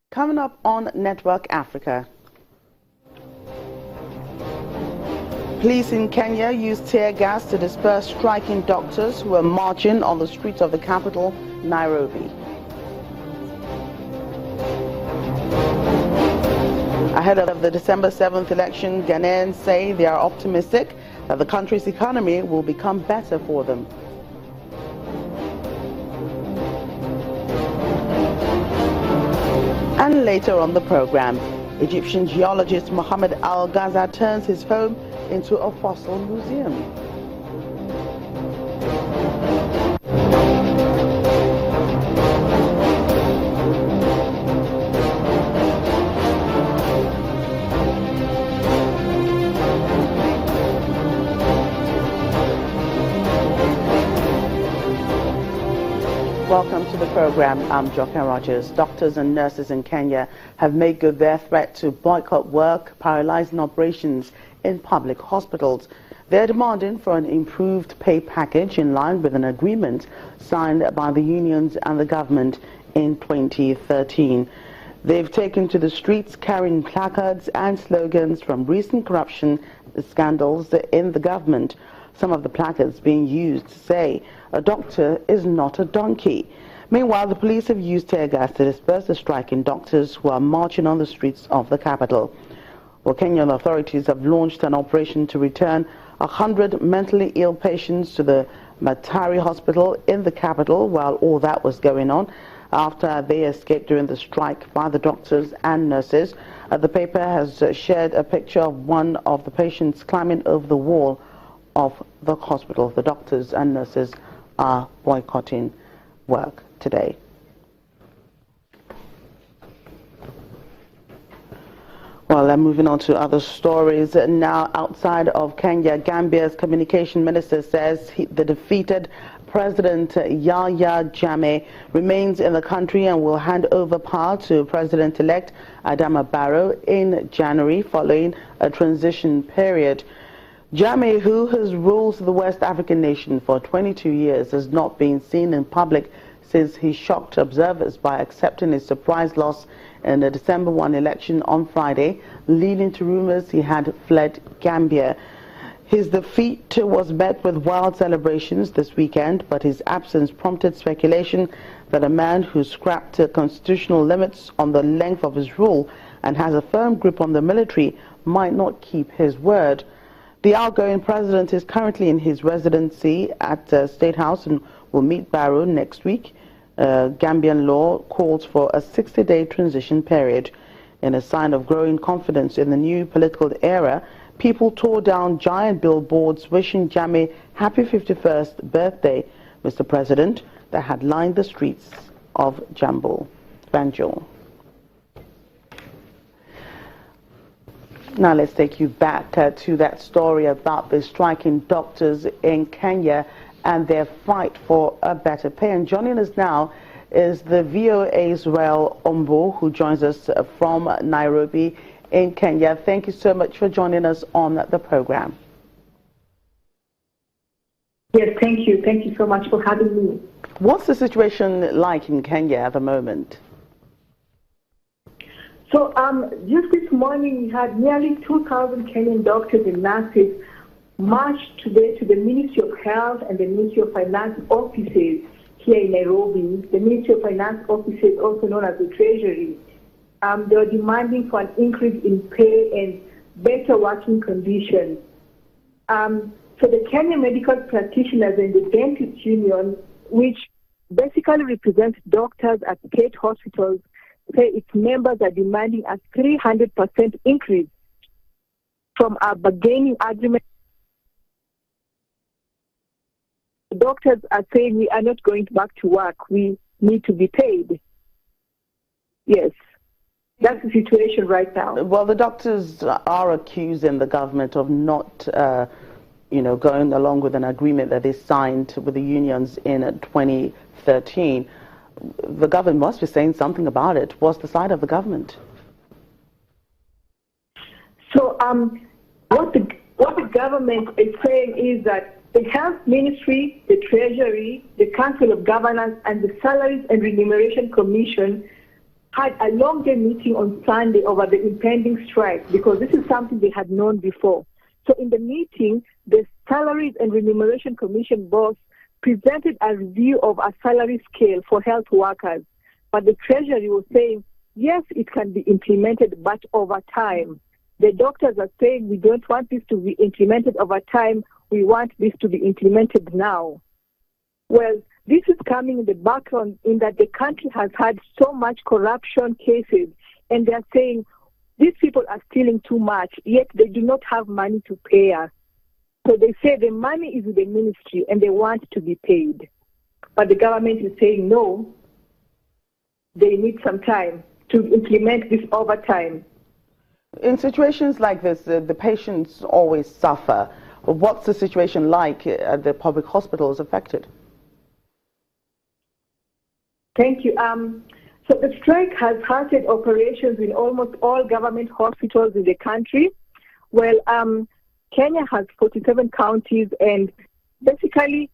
Coming up on Network Africa. Police in Kenya used tear gas to disperse striking doctors who were marching on the streets of the capital, Nairobi. Ahead of the December 7th election, Ghanaians say they are optimistic that the country's economy will become better for them. And later on the program, Egyptian geologist Mohammed Al-Gaza turns his home into a fossil museum. Welcome to the program. I'm Joker Rogers. Doctors and nurses in Kenya have made good their threat to boycott work, paralyzing operations in public hospitals. They're demanding for an improved pay package in line with an agreement signed by the unions and the government in 2013. They've taken to the streets carrying placards and slogans from recent corruption scandals in the government. Some of the placards being used to say, "A doctor is not a donkey." Meanwhile, the police have used tear gas to disperse the striking doctors who are marching on the streets of the capital. Well, Kenyan authorities have launched an operation to return 100 mentally ill patients to the Matari hospital in the capital while all that was going on, after they escaped during the strike by the doctors and nurses. The paper has shared a picture of one of the patients climbing over the wall of the hospital. The doctors and nurses are boycotting work today. Well, moving on to other stories. Now, outside of Kenya, Gambia's communication minister says the defeated President Yahya Jammeh remains in the country and will hand over power to President-elect Adama Barrow in January following a transition period. Jammeh, who has ruled the West African nation for 22 years, has not been seen in public since he shocked observers by accepting his surprise loss in the December 1 election on Friday, leading to rumors he had fled Gambia. His defeat was met with wild celebrations this weekend, but his absence prompted speculation that a man who scrapped constitutional limits on the length of his rule and has a firm grip on the military might not keep his word. The outgoing president is currently in his residency at State House and will meet Barrow next week. Gambian law calls for a 60-day transition period. In a sign of growing confidence in the new political era, people tore down giant billboards wishing Jammeh happy 51st birthday, Mr. President, that had lined the streets of Banjul. Now let's take you back to that story about the striking doctors in Kenya and their fight for a better pay. And joining us now is the VOA's Rael Ombo, who joins us from Nairobi in Kenya. Thank you so much for joining us on the program. Yes, thank you. Thank you so much for having me. What's the situation like in Kenya at the moment? So just this morning, we had nearly 2,000 Kenyan doctors and nurses march today to the Ministry of Health and the Ministry of Finance offices here in Nairobi. The Ministry of Finance offices, also known as the Treasury. They were demanding for an increase in pay and better working conditions. So the Kenya Medical Practitioners and the Dentists Union, which basically represents doctors at state hospitals, say its members are demanding a 300% increase from our bargaining agreement. The doctors are saying we are not going back to work. We need to be paid. Yes, that's the situation right now. Well, the doctors are accusing the government of not, going along with an agreement that they signed with the unions in 2013. The government must be saying something about it. What's the side of the government? So what the government is saying is that the Health Ministry, the Treasury, the Council of Governors, and the Salaries and Remuneration Commission had a long day meeting on Sunday over the impending strike, because this is something they had known before. So in the meeting, the Salaries and Remuneration Commission boss presented a review of a salary scale for health workers. But the Treasury was saying, yes, it can be implemented, but over time. The doctors are saying, we don't want this to be implemented over time. We want this to be implemented now. Well, this is coming in the background in that the country has had so much corruption cases, and they're saying these people are stealing too much, yet they do not have money to pay us. So they say the money is with the ministry and they want to be paid. But the government is saying no, they need some time to implement this overtime. In situations like this, the patients always suffer. What's the situation like at the public hospitals affected? Thank you. So the strike has halted operations in almost all government hospitals in the country. Well, Kenya has 47 counties, and basically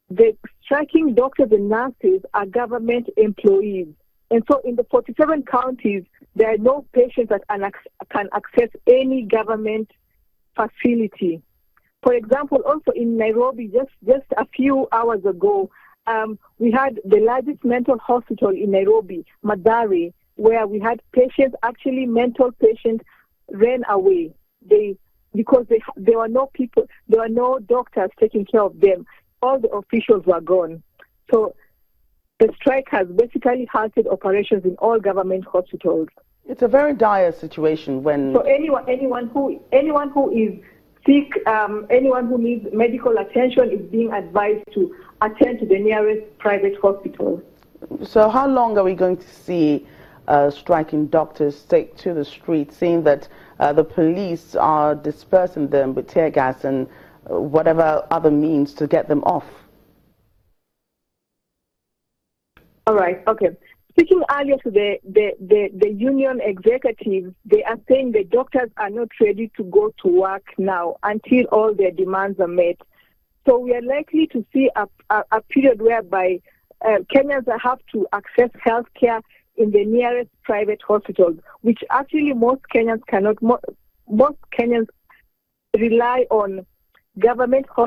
the striking doctors and nurses are government employees. And so in the 47 counties, there are no patients that can access any government facility. For example, also in Nairobi, just a few hours ago, we had the largest mental hospital in Nairobi, Mathare, where we had patients, actually mental patients, ran away. Because there were no people, there were no doctors taking care of them. All the officials were gone. So the strike has basically halted operations in all government hospitals. It's a very dire situation when... So anyone who is sick, anyone who needs medical attention is being advised to attend to the nearest private hospital. So how long are we going to see striking doctors take to the streets, seeing that the police are dispersing them with tear gas and whatever other means to get them off? All right, okay. Speaking earlier to the union executives, they are saying the doctors are not ready to go to work now until all their demands are met. So we are likely to see a period whereby Kenyans have to access health care in the nearest private hospitals, which actually most Kenyans cannot. Most Kenyans rely on government hospitals